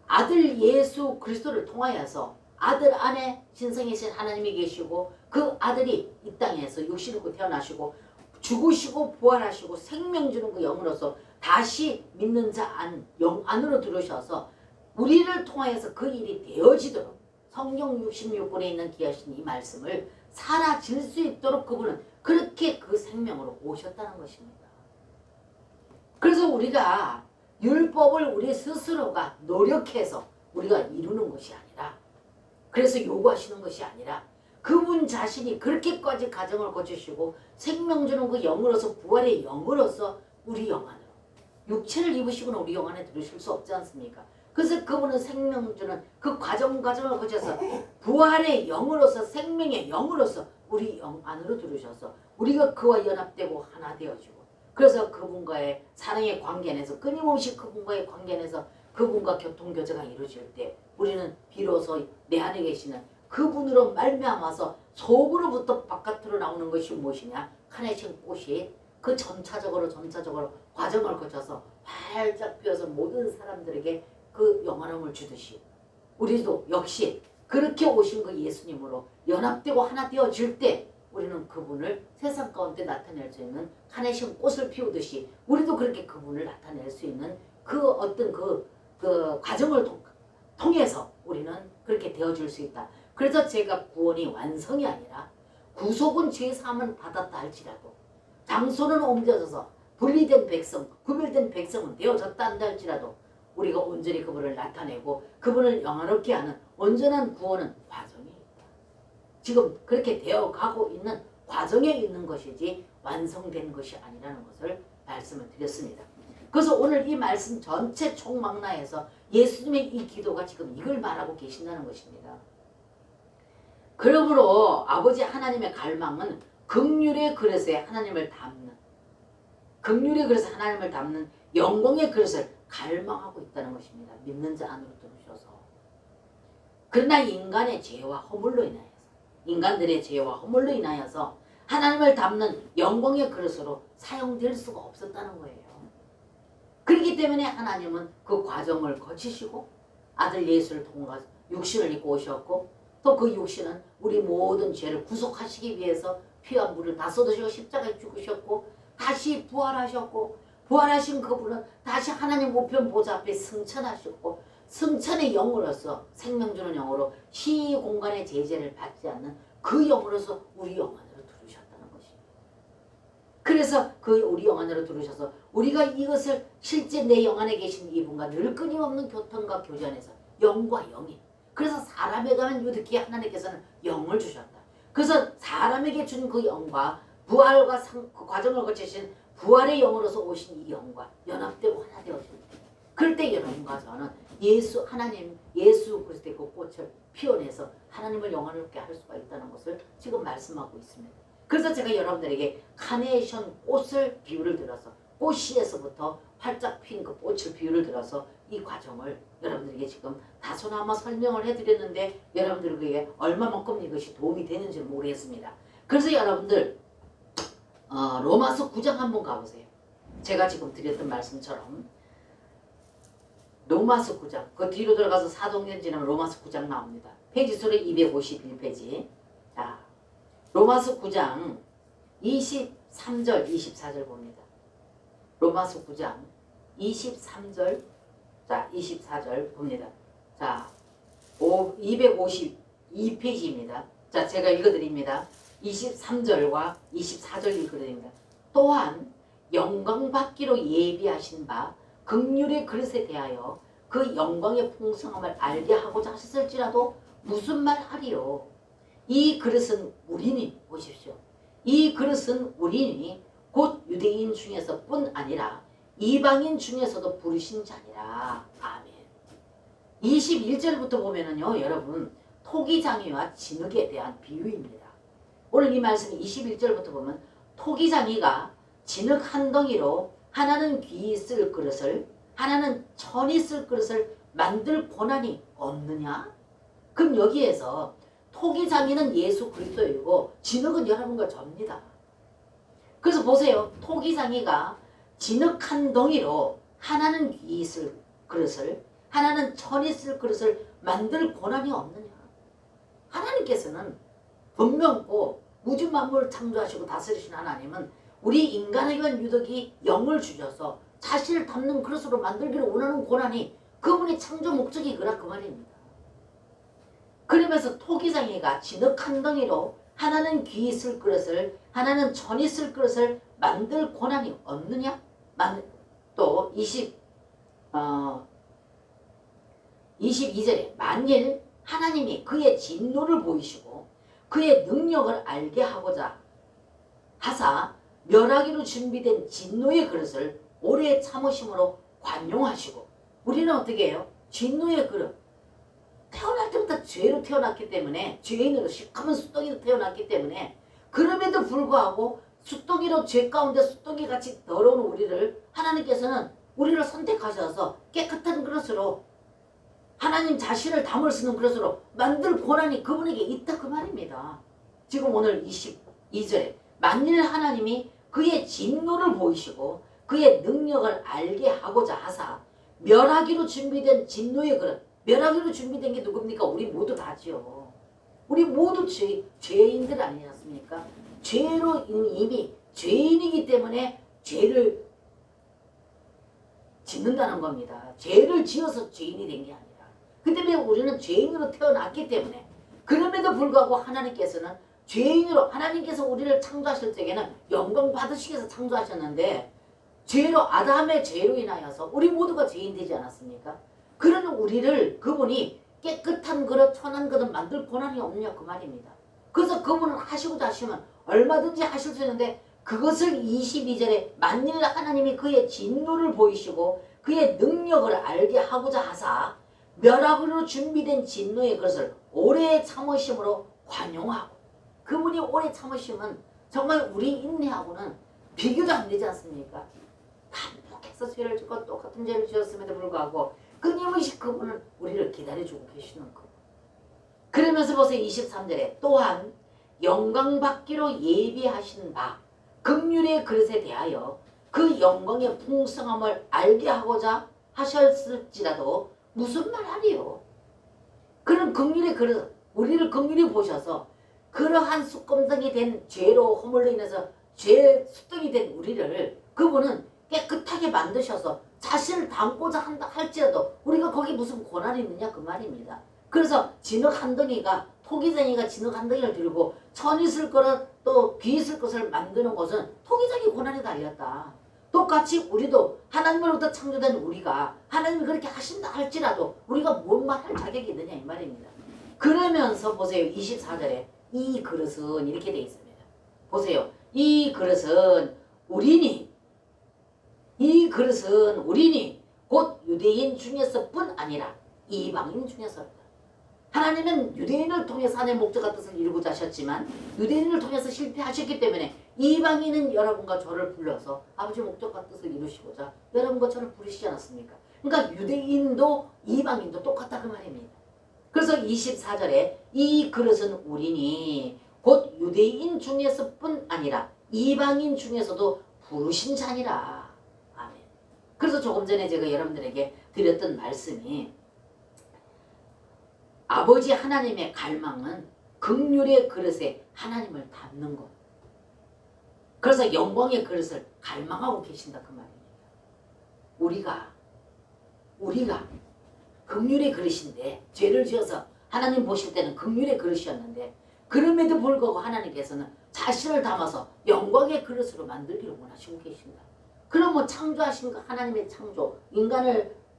아들 예수 그리스도를 통하여서 아들 안에 신성이신 하나님이 계시고 그 아들이 이 땅에서 육신을 입고 태어나시고 죽으시고 부활하시고 생명 주는 그 영으로서 다시 믿는 자 영 안으로 들어오셔서 우리를 통하여서 그 일이 되어지도록 성경 66권에 있는 귀하신 이 말씀을 사라질 수 있도록 그분은 그렇게 그 생명으로 오셨다는 것입니다. 그래서 우리가 율법을 우리 스스로가 노력해서 우리가 이루는 것이 아니라, 그래서 요구하시는 것이 아니라 그분 자신이 그렇게까지 가정을 거치시고 생명 주는 그 영으로서 부활의 영으로서 우리 영 안으로 육체를 입으시고는 우리 영 안에 들으실 수 없지 않습니까? 그래서 그분은 생명 주는 그 과정을 거쳐서 부활의 영으로서 생명의 영으로서 우리 영 안으로 들으셔서 우리가 그와 연합되고 하나 되어지고 그래서 그분과의 사랑의 관계 안에서 끊임없이 그분과의 관계 안에서 그분과 교통교제가 이루어질 때 우리는 비로소 내 안에 계시는 그분으로 말미암아서 속으로부터 바깥으로 나오는 것이 무엇이냐? 카네이션 꽃이 그 점차적으로 과정을 거쳐서 활짝 피어서 모든 사람들에게 그 영화로움을 주듯이 우리도 역시 그렇게 오신 그 예수님으로 연합되고 하나 되어질 때 우리는 그분을 세상 가운데 나타낼 수 있는 카네이션 꽃을 피우듯이 우리도 그렇게 그분을 나타낼 수 있는 그 어떤 그 과정을 통해서 우리는 그렇게 되어줄 수 있다. 그래서 제가 구원이 완성이 아니라 구속은 죄사함은 받았다 할지라도 장소는 옮겨져서 분리된 백성, 구별된 백성은 되어졌다 한다 할지라도 우리가 온전히 그분을 나타내고 그분을 영화롭게 하는 온전한 구원은 과정이 있다. 지금 그렇게 되어가고 있는 과정에 있는 것이지 완성된 것이 아니라는 것을 말씀을 드렸습니다. 그래서 오늘 이 말씀 전체 총망라에서 예수님의 이 기도가 지금 이걸 말하고 계신다는 것입니다. 그러므로 아버지 하나님의 갈망은 긍휼의 그릇에 하나님을 담는, 긍휼의 그릇에 하나님을 담는 영광의 그릇을 갈망하고 있다는 것입니다. 믿는 자 안으로 들으셔서. 그러나 인간의 죄와 허물로 인하여서 인간들의 죄와 허물로 인하여서 하나님을 담는 영광의 그릇으로 사용될 수가 없었다는 거예요. 그렇기 때문에 하나님은 그 과정을 거치시고 아들 예수를 통해서 육신을 입고 오셨고 또 그 육신은 우리 모든 죄를 구속하시기 위해서 피와 물을 다 쏟으시고 십자가에 죽으셨고 다시 부활하셨고 부활하신 그분은 다시 하나님 우편 보좌 앞에 승천하셨고 승천의 영으로서 생명 주는 영으로 시 공간의 제재를 받지 않는 그 영으로서 우리 영 안으로 들어오셨다는 것입니다. 그래서 그 우리 영 안으로 들어오셔서 우리가 이것을 실제 내 영 안에 계신 이분과 늘 끊임없는 교통과 교전에서 영과 영이 그래서 사람에 가면 유득히 하나님께서는 영을 주셨다. 그래서 사람에게 준 그 영과 부활과 그 과정을 거치신 부활의 영으로서 오신 이 영과 연합되고 하나 되어집니다. 그럴 때 여러분과 저는 예수 하나님 예수 그리스도의 그 꽃을 피워내서 하나님을 영원롭게 할 수가 있다는 것을 지금 말씀하고 있습니다. 그래서 제가 여러분들에게 카네이션 꽃을 비유를 들어서 꽃씨에서부터 활짝 핀 그 꽃을 비유를 들어서 이 과정을 여러분들에게 지금 다소나마 설명을 해드렸는데 여러분들에게 얼마만큼 이것이 도움이 되는지 모르겠습니다. 그래서 여러분들 로마서 9장 한번 가보세요. 제가 지금 드렸던 말씀처럼 로마서 9장 그 뒤로 들어가서 사도행전 지나면 로마서 9장 나옵니다. 페이지 수로 251페이지. 자, 로마서 9장 23절 24절 봅니다. 로마서 9장 23절 자 24절 봅니다. 자 252페이지입니다. 자 제가 읽어드립니다. 23절과 24절 읽어드립니다. 또한 영광받기로 예비하신 바 긍휼의 그릇에 대하여 그 영광의 풍성함을 알게 하고자 하셨을지라도 무슨 말 하리요. 이 그릇은 우리니 보십시오. 이 그릇은 우리니 곧 유대인 중에서 뿐 아니라 이방인 중에서도 부르신 자니라. 아멘. 21절부터 보면은요 여러분 토기장이와 진흙에 대한 비유입니다. 오늘 이 말씀이 21절부터 보면 토기장이가 진흙 한 덩이로 하나는 귀히 쓸 그릇을 하나는 천이 쓸 그릇을 만들 고난이 없느냐? 그럼 여기에서 토기장이는 예수 그리스도이고 진흙은 여러분과 접니다. 그래서 보세요. 토기장이가 진흙 한 덩이로 하나는 귀히 쓸 그릇을 하나는 천이 쓸 그릇을 만들 고난이 없느냐? 하나님께서는 분명고 우주 만물을 창조하시고 다스리신 하나님은 우리 인간에게 유독이 영을 주셔서 자신을 담는 그릇으로 만들기를 원하는 고난이 그분의 창조 목적이거라 그 말입니다. 그러면서 토기장이가 진흙 한 덩이로 하나는 귀히 쓸 그릇을 하나는 천이 쓸 그릇을 만들 고난이 없느냐? 또 22절에 만일 하나님이 그의 진노를 보이시고 그의 능력을 알게 하고자 하사 멸하기로 준비된 진노의 그릇을 오래 참으심으로 관용하시고 우리는 어떻게 해요? 진노의 그릇 태어날 때부터 죄로 태어났기 때문에 죄인으로 시커먼 숫덩이로 태어났기 때문에 그럼에도 불구하고 숫덩이로 죄 가운데 숫덩이같이 더러운 우리를 하나님께서는 우리를 선택하셔서 깨끗한 그릇으로 하나님 자신을 담을 수 있는 그릇으로 만들 고난이 그분에게 있다 그 말입니다. 지금 오늘 22절에 만일 하나님이 그의 진노를 보이시고 그의 능력을 알게 하고자 하사 멸하기로 준비된 진노의 그릇 멸하기로 준비된 게 누굽니까? 우리 모두 다지요. 우리 모두 죄인들 아니지 않습니까? 죄로 이미 죄인이기 때문에 죄를 짓는다는 겁니다. 죄를 지어서 죄인이 된 게 아니라 그 때문에 우리는 죄인으로 태어났기 때문에 그럼에도 불구하고 하나님께서는 죄인으로 하나님께서 우리를 창조하실 때에는 영광 받으시기 위해서 창조하셨는데 죄로 아담의 죄로 인하여서 우리 모두가 죄인 되지 않았습니까? 그런 우리를 그분이 깨끗한 그릇 천한 그릇 만들 고난이 없느냐 그 말입니다. 그래서 그분은 하시고자 하시면 얼마든지 하실 수 있는데 그것을 22절에 만일 하나님이 그의 진노를 보이시고 그의 능력을 알게 하고자 하사 멸하기로 준비된 진노의 그릇을 오래 참으심으로 관용하고 그분이 오래 참으시면 정말 우리 인내하고는 비교도 안 되지 않습니까? 반복해서 죄를 짓고 똑같은 죄를 지었음에도 불구하고 끊임없이 그분은 우리를 기다려주고 계시는 그. 그러면서 보세요. 23절에 또한 영광받기로 예비하신 바 긍휼의 그릇에 대하여 그 영광의 풍성함을 알게 하고자 하셨을지라도 무슨 말 하리요. 그런 긍휼의 그릇, 우리를 긍휼히 보셔서 그러한 숫검덩이 된 죄로 허물로 인해서 죄 숫덩이 된 우리를 그분은 깨끗하게 만드셔서 자신을 담고자 한다 할지라도 우리가 거기 무슨 고난이 있느냐 그 말입니다. 그래서 진흙 한 덩이가 토기장이가 진흙 한 덩이를 들고 천 있을 거를 또 귀 있을 것을 만드는 것은 토기장이 고난이 달렸다. 똑같이 우리도 하나님으로부터 창조된 우리가 하나님이 그렇게 하신다 할지라도 우리가 뭔 말할 자격이 있느냐 이 말입니다. 그러면서 보세요. 24절에 이 그릇은 이렇게 되어 있습니다. 보세요. 이 그릇은 우리니 곧 유대인 중에서뿐 아니라 이방인 중에서다. 하나님은 유대인을 통해서 하나님의 목적과 뜻을 이루고자 하셨지만 유대인을 통해서 실패하셨기 때문에 이방인은 여러분과 저를 불러서 아버지의 목적과 뜻을 이루시고자 여러분과 저를 부르시지 않았습니까? 그러니까 유대인도 이방인도 똑같다 그 말입니다. 그래서 24절에 이 그릇은 우리니 곧 유대인 중에서뿐 아니라 이방인 중에서도 부르신 자니라. 아멘. 그래서 조금 전에 제가 여러분들에게 드렸던 말씀이 아버지 하나님의 갈망은 긍휼의 그릇에 하나님을 담는 것. 그래서 영광의 그릇을 갈망하고 계신다 그 말입니다. 우리가 긍휼의 그릇인데 죄를 지어서 하나님 보실 때는 긍휼의 그릇이었는데 그럼에도 불구하고 하나님께서는 자신을 담아서 영광의 그릇으로 만들기를 원하시고 계신다. 그러면 창조하신 하나님의 창조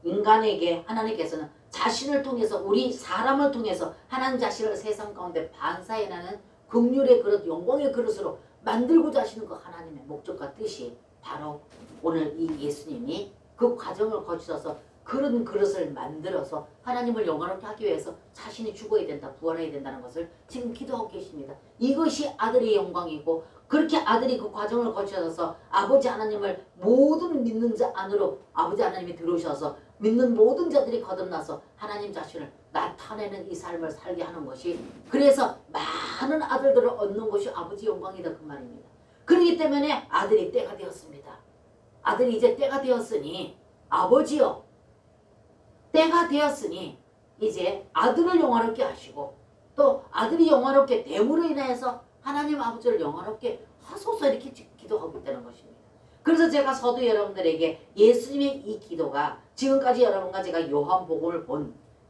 인간에게 하나님께서는 자신을 통해서 우리 사람을 통해서 하나님 자신을 세상 가운데 반사해나는 긍휼의 그릇 영광의 그릇으로 만들고자 하시는 그 하나님의 목적과 뜻이 바로 오늘 이 예수님이 그 과정을 거치셔서 그런 그릇을 만들어서 하나님을 영원하게 하기 위해서 자신이 죽어야 된다 부활해야 된다는 것을 지금 기도하고 계십니다. 이것이 아들의 영광이고 그렇게 아들이 그 과정을 거쳐서 아버지 하나님을 모든 믿는 자 안으로 아버지 하나님이 들어오셔서 믿는 모든 자들이 거듭나서 하나님 자신을 나타내는 이 삶을 살게 하는 것이 그래서 많은 아들들을 얻는 것이 아버지 영광이다 그 말입니다. 그렇기 때문에 아들이 때가 되었습니다. 아들이 이제 때가 되었으니 아버지여 때가 되었으니 이제 아들을 영화롭게 하시고 또 아들이 영화롭게 됨으로 인해서 하나님 아버지를 영화롭게 하소서 이렇게 기도하고 있다는 것입니다. 그래서 제가 서두 여러분들에게 예수님의 이 기도가 지금까지 여러분과 제가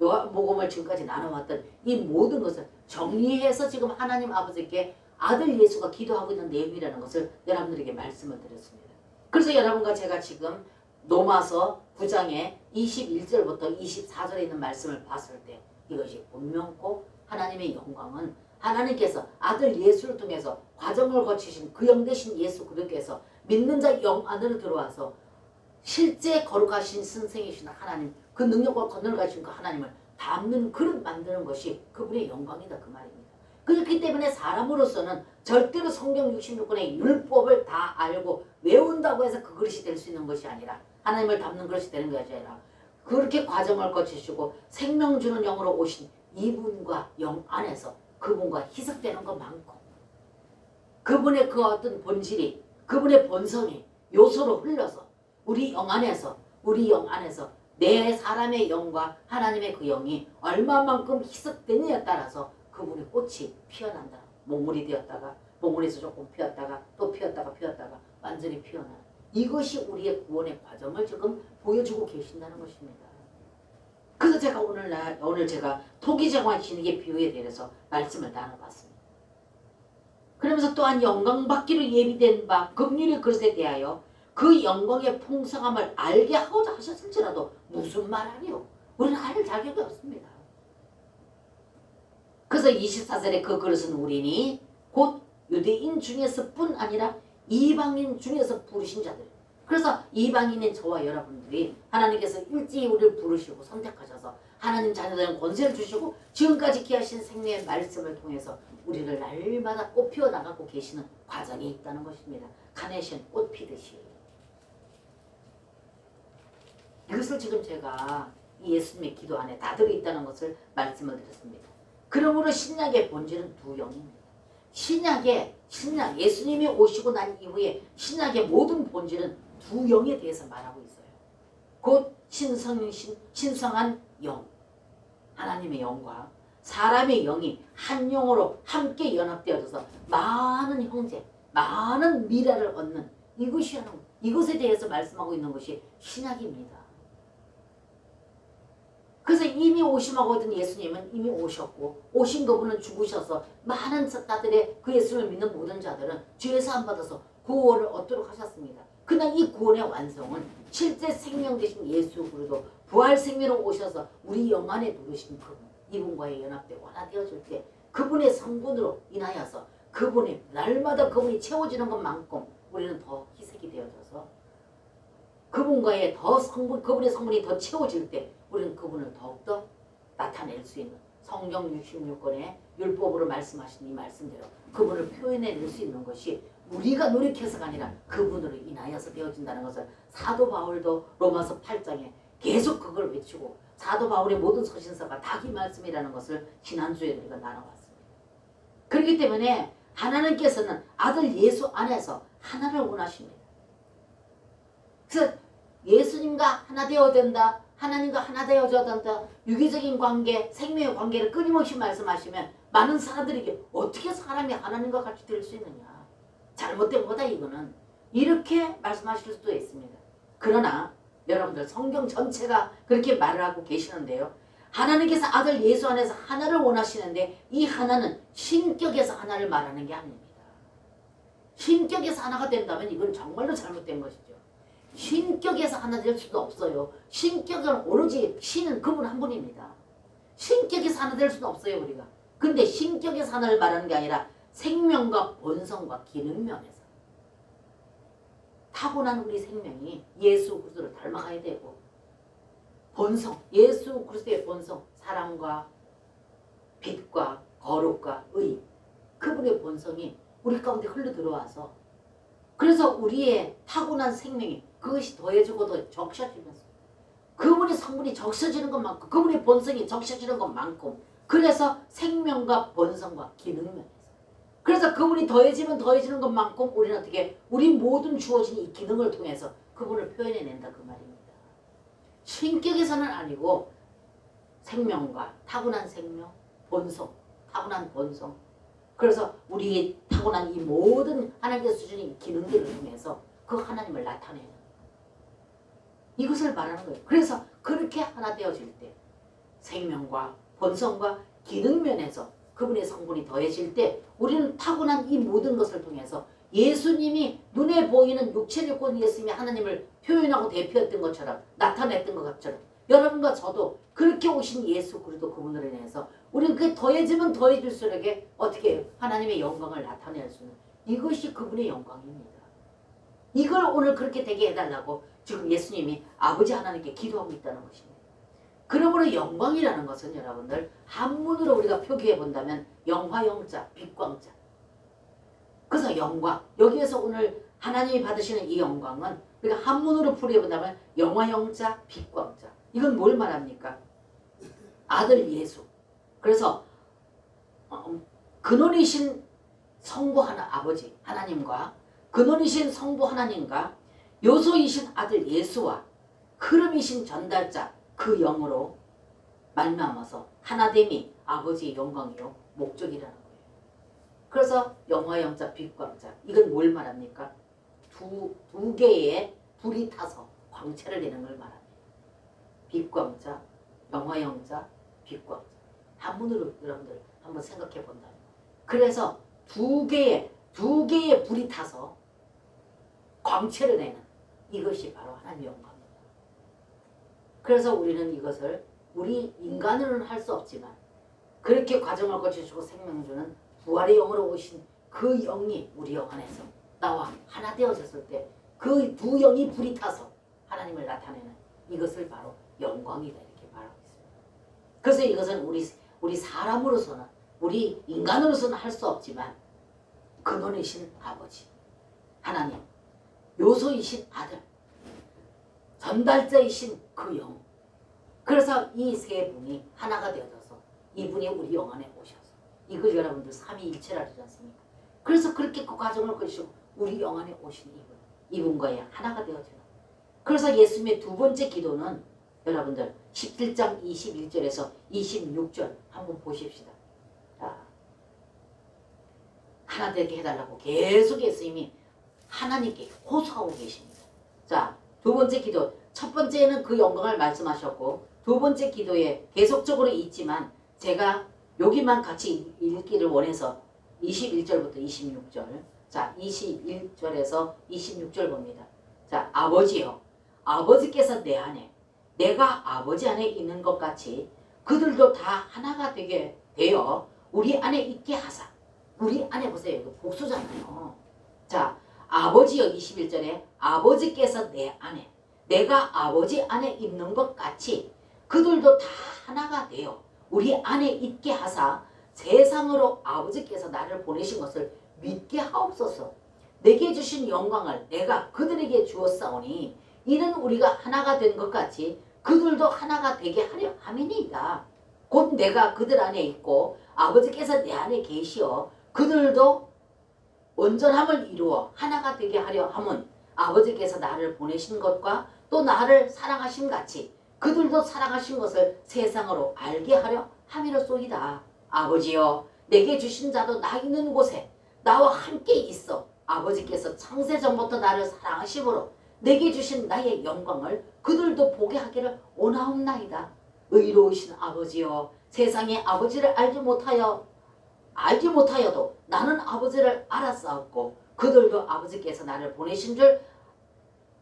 요한복음을 지금까지 나눠왔던 이 모든 것을 정리해서 지금 하나님 아버지께 아들 예수가 기도하고 있는 내용이라는 것을 여러분들에게 말씀을 드렸습니다. 그래서 여러분과 제가 지금 로마서 9장의 21절부터 24절에 있는 말씀을 봤을 때 이것이 분명코 하나님의 영광은 하나님께서 아들 예수를 통해서 과정을 거치신 그 영 되신 예수 그리스도께서 믿는 자 영 안으로 들어와서 실제 거룩하신 선생이신 하나님 그 능력과 권능을 가진 그 하나님을 담는 그릇 만드는 것이 그분의 영광이다 그 말입니다. 그렇기 때문에 사람으로서는 절대로 성경 66권의 율법을 다 알고 외운다고 해서 그 그릇이 될 수 있는 것이 아니라 하나님을 담는 그릇이 되는 것이 아니라 그렇게 과정을 거치시고 생명 주는 영으로 오신 이분과 영 안에서 그분과 희석되는 것 많고 그분의 그 어떤 본질이 그분의 본성이 요소로 흘러서 우리 영 안에서 내 사람의 영과 하나님의 그 영이 얼마만큼 희석되느냐에 따라서 그분의 꽃이 피어난다. 몽울이 되었다가 몽울에서 조금 피었다가 또 피었다가 완전히 피어나는 이것이 우리의 구원의 과정을 지금 보여주고 계신다는 것입니다. 그래서 제가 오늘 제가 토기장과 진흙의 비유에 대해서 말씀을 나눠봤습니다. 그러면서 또한 영광받기로 예비된 바 긍휼의 그릇에 대하여 그 영광의 풍성함을 알게 하고자 하셨을지라도 무슨 말하리요? 우리는 알 자격이 없습니다. 그래서 24절에 그 그릇은 우리니 곧 유대인 중에서뿐 아니라 이방인 중에서 부르신 자들. 그래서 이방인인 저와 여러분들이 하나님께서 일찍이 우리를 부르시고 선택하셔서 하나님 자녀들은 권세를 주시고 지금까지 기하신 생명의 말씀을 통해서 우리를 날마다 꽃피워 나가고 계시는 과정이 있다는 것입니다. 카네이션 꽃 피듯이. 이것을 지금 제가 이 예수님의 기도 안에 다 들어있다는 것을 말씀을 드렸습니다. 그러므로 신약의 본질은 두 영입니다. 신약 예수님이 오시고 난 이후에 신약의 모든 본질은 두 영에 대해서 말하고 있어요. 곧 신성한 영, 하나님의 영과 사람의 영이 한 영으로 함께 연합되어져서 많은 형제, 많은 미래를 얻는 이것에 대해서 말씀하고 있는 것이 신약입니다. 그래서 이미 오심하고 있던 예수님은 이미 오셨고 오신 그분은 죽으셔서 많은 자들의 그 예수를 믿는 모든 자들은 죄 사함 받아서 구원을 얻도록 하셨습니다. 그러나 이 구원의 완성은 실제 생명 되신 예수 그리스도 부활 생명으로 오셔서 우리 영 안에 누르신 그분, 이분과의 연합되고 하나 되어질 때 그분의 성분으로 인하여서 그분이 날마다 그분이 채워지는 것만큼 우리는 더 희색이 되어져서 그분과의 그분의 성분이 더 채워질 때 우리는 그분을 더욱더 나타낼 수 있는 성경 66권의 율법으로 말씀하신 이 말씀대로 그분을 표현해낼 수 있는 것이 우리가 노력해서가 아니라 그분으로 인하여서 되어진다는 것을 사도 바울도 로마서 8장에 계속 그걸 외치고 사도 바울의 모든 서신서가 다 이 말씀이라는 것을 지난주에 우리가 나눠봤습니다. 그렇기 때문에 하나님께서는 아들 예수 안에서 하나를 원하십니다. 그래서 예수님과 하나 되어야 된다. 하나님과 하나 되어져야 된다. 유기적인 관계, 생명의 관계를 끊임없이 말씀하시면 많은 사람들에게 어떻게 사람이 하나님과 같이 될 수 있느냐. 잘못된 거다 이거는. 이렇게 말씀하실 수도 있습니다. 그러나 여러분들 성경 전체가 그렇게 말을 하고 계시는데요. 하나님께서 아들 예수 안에서 하나를 원하시는데 이 하나는 신격에서 하나를 말하는 게 아닙니다. 신격에서 하나가 된다면 이건 정말로 잘못된 것이죠. 신격에서 하나 될 수도 없어요. 신격은 오로지 신은 그분 한 분입니다. 신격에서 하나 될 수도 없어요 우리가. 근데 신격에서 하나를 말하는 게 아니라 생명과 본성과 기능 면에서 타고난 우리 생명이 예수 그리스도를 닮아가야 되고 본성, 예수 그리스도의 본성, 사랑과 빛과 거룩과 의 그분의 본성이 우리 가운데 흘러 들어와서 그래서 우리의 타고난 생명이 그것이 더해지고 더 적셔지면서 그분의 성분이 적셔지는 것만큼 그분의 본성이 적셔지는 것만큼 그래서 생명과 본성과 기능 면에서 그래서 그분이 더해지면 더해지는 것만큼 우리는 어떻게 우리 모든 주어진 이 기능을 통해서 그분을 표현해낸다 그 말입니다. 신격에서는 아니고 생명과 타고난 생명, 본성, 타고난 본성 그래서 우리 타고난 이 모든 하나님께서 주신 기능들을 통해서 그 하나님을 나타내는 이것을 말하는 거예요. 그래서 그렇게 하나 되어질 때 생명과 본성과 기능 면에서 그분의 성분이 더해질 때 우리는 타고난 이 모든 것을 통해서 예수님이 눈에 보이는 육체를 입고 예수님이 하나님을 표현하고 대표했던 것처럼 나타냈던 것처럼 여러분과 저도 그렇게 오신 예수 그리스도 그분으로 인해서 우리는 그게 더해지면 더해질수록 어떻게 하나님의 영광을 나타낼 수 있는 이것이 그분의 영광입니다. 이걸 오늘 그렇게 되게 해달라고 지금 예수님이 아버지 하나님께 기도하고 있다는 것입니다. 그러므로 영광이라는 것은 여러분들 한문으로 우리가 표기해 본다면 영화영자, 빛광자. 그래서 영광, 여기에서 오늘 하나님이 받으시는 이 영광은 우리가 한문으로 풀이해 본다면 영화영자, 빛광자. 이건 뭘 말합니까? 아들 예수. 그래서 근원이신 성부 하나 아버지 하나님과 근원이신 성부 하나님과 요소이신 아들 예수와 흐름이신 전달자 그 영으로 말미암아서 하나됨이 아버지의 영광이요 목적이라는 거예요. 그래서 영화영자 빛광자 이건 뭘 말합니까? 두 개의 불이 타서 광채를 내는 걸 말합니다. 빛광자, 영화영자, 빛광자 한문으로 여러분들 한번 생각해 본다면 그래서 두 개의 불이 타서 광채를 내는 이것이 바로 하나님의 영광입니다. 그래서 우리는 이것을 우리 인간으로는 할 수 없지만 그렇게 과정을 거치시고 생명을 주는 부활의 영으로 오신 그 영이 우리 영 안에서 나와 하나 되어졌을 때 그 두 영이 불이 타서 하나님을 나타내는 이것을 바로 영광이다 이렇게 말하고 있습니다. 그래서 이것은 우리 사람으로서는 우리 인간으로서는 할 수 없지만 근원이신 아버지 하나님 요소이신 아들 전달자이신 그 영 그래서 이 세 분이 하나가 되어져서 이분이 우리 영 안에 오셔서 이걸 여러분들 삼위일체라 하지 않습니까? 그래서 그렇게 그 과정을 거치고 우리 영안에 오신 이분과의 하나가 되어져요. 그래서 예수님의 두 번째 기도는 여러분들 17장 21절에서 26절 한번 보십시다. 자, 하나 되게 해달라고 계속 예수님이 하나님께 호소하고 계십니다. 자, 두 번째 기도. 첫 번째는 그 영광을 말씀하셨고 두 번째 기도에 계속적으로 있지만 제가 여기만 같이 읽기를 원해서 21절부터 26절. 자, 21절에서 26절 봅니다. 자, 아버지여, 아버지께서 내 안에, 내가 아버지 안에 있는 것 같이 그들도 다 하나가 되게 되어 우리 안에 있게 하사. 우리 안에 보세요. 이거 복수잖아요. 자, 아버지여 21절에 아버지께서 내 안에, 내가 아버지 안에 있는 것 같이 그들도 다 하나가 되어 우리 안에 있게 하사 세상으로 아버지께서 나를 보내신 것을 믿게 하옵소서. 내게 주신 영광을 내가 그들에게 주었사오니 이는 우리가 하나가 된 것 같이 그들도 하나가 되게 하려 함이니이다. 곧 내가 그들 안에 있고 아버지께서 내 안에 계시어 그들도 온전함을 이루어 하나가 되게 하려 함은 아버지께서 나를 보내신 것과 또 나를 사랑하신 같이 그들도 사랑하신 것을 세상으로 알게 하려 함이로소이다. 아버지여, 내게 주신 자도 나 있는 곳에 나와 함께 있어 아버지께서 창세전부터 나를 사랑하심으로 내게 주신 나의 영광을 그들도 보게 하기를 원하옵나이다. 의로우신 아버지여, 세상에 아버지를 알지 못하여도 나는 아버지를 알았사옵고 그들도 아버지께서 나를 보내신 줄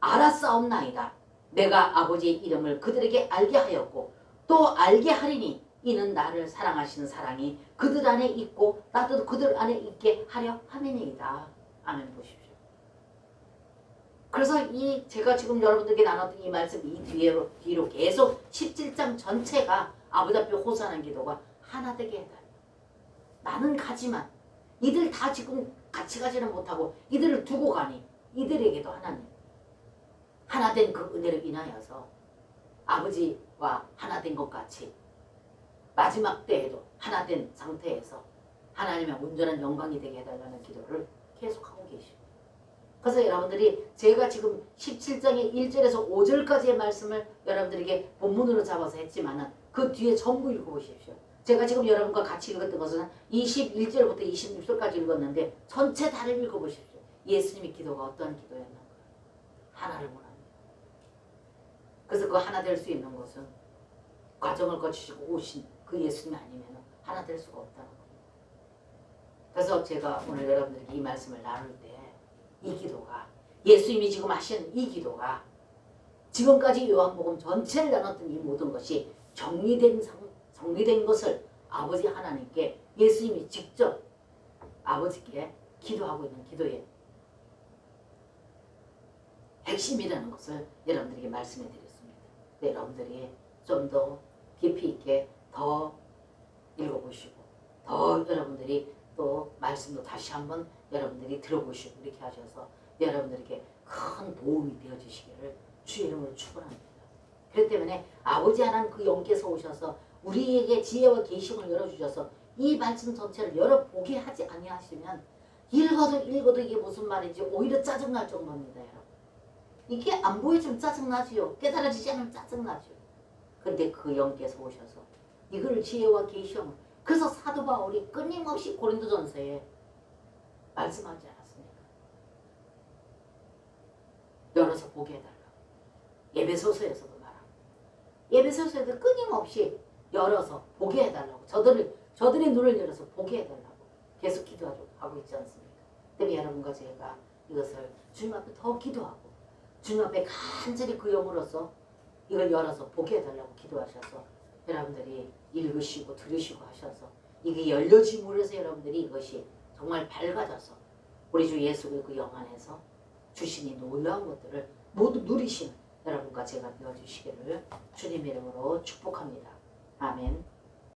알았사옵나이다. 내가 아버지의 이름을 그들에게 알게 하였고 또 알게 하리니 이는 나를 사랑하시는 사랑이 그들 안에 있고 나도 그들 안에 있게 하려 함이니이다. 아멘. 보십시오. 그래서 이 제가 지금 여러분들에게 나눴던 이 말씀 이 뒤로 계속 17장 전체가 아버지 앞에 호소하는 기도가 하나 되게 해달라. 나는 가지만 이들 다 지금 같이 가지는 못하고 이들을 두고 가니 이들에게도 하나님 하나 된 그 은혜를 인하여서 아버지와 하나 된 것 같이 마지막 때에도 하나 된 상태에서 하나님의 온전한 영광이 되게 해달라는 기도를 계속하고 계십니다. 그래서 여러분들이 제가 지금 17장의 1절에서 5절까지의 말씀을 여러분들에게 본문으로 잡아서 했지만은 그 뒤에 전부 읽어보십시오. 제가 지금 여러분과 같이 읽었던 것은 21절부터 26절까지 읽었는데 전체 다를 읽어보십시오. 예수님의 기도가 어떠한 기도였는가? 하나를 원합니다. 그래서 그 하나 될 수 있는 것은 과정을 거치시고 오신 그 예수님이 아니면 하나 될 수가 없다는 겁니다. 그래서 제가 오늘 여러분들에게 이 말씀을 나눌 때 이 기도가 예수님이 지금 하신 이 기도가 지금까지 요한복음 전체를 나눴던 이 모든 것이 정리된 것을 아버지 하나님께 예수님이 직접 아버지께 기도하고 있는 기도의 핵심이라는 것을 여러분들에게 말씀해 드렸습니다. 여러분들이 좀 더 깊이 있게 더 읽어보시고 더 여러분들이 또 말씀도 다시 한번 여러분들이 들어보시고 이렇게 하셔서 여러분들에게 큰 도움이 되어주시기를 주의 이름으로 축원합니다. 그렇기 때문에 아버지 하나님 그 영께서 오셔서 우리에게 지혜와 계시를 열어주셔서 이 말씀 전체를 열어보게 하지 아니하시면 읽어도 이게 무슨 말인지 오히려 짜증날 정도입니다. 여러분. 이게 안 보여주면 짜증나지요. 깨달아지지 않으면 짜증나죠. 근데 그 영께서 오셔서 이걸 지혜와 계시를 그래서 사도 바울이 끊임없이 고린도전서에 말씀하지 않았습니까? 열어서 보게 해달라고. 에베소서에서도 말하고 에베소서에도 끊임없이 열어서 보게 해달라고 저들의 눈을 열어서 보게 해달라고 계속 기도하고 있지 않습니까? 때문에 여러분과 제가 이것을 주님 앞에 더 기도하고 주님 앞에 간절히 그 영으로서 이걸 열어서 보게 해달라고 기도하셔서 여러분들이 읽으시고 들으시고 하셔서 이게 열려짐으로 해서 여러분들이 이것이 정말 밝아져서 우리 주 예수의 그 영 안에서 주신 이 놀라운 것들을 모두 누리시는 여러분과 제가 되어주시기를 주님의 이름으로 축복합니다. 아멘.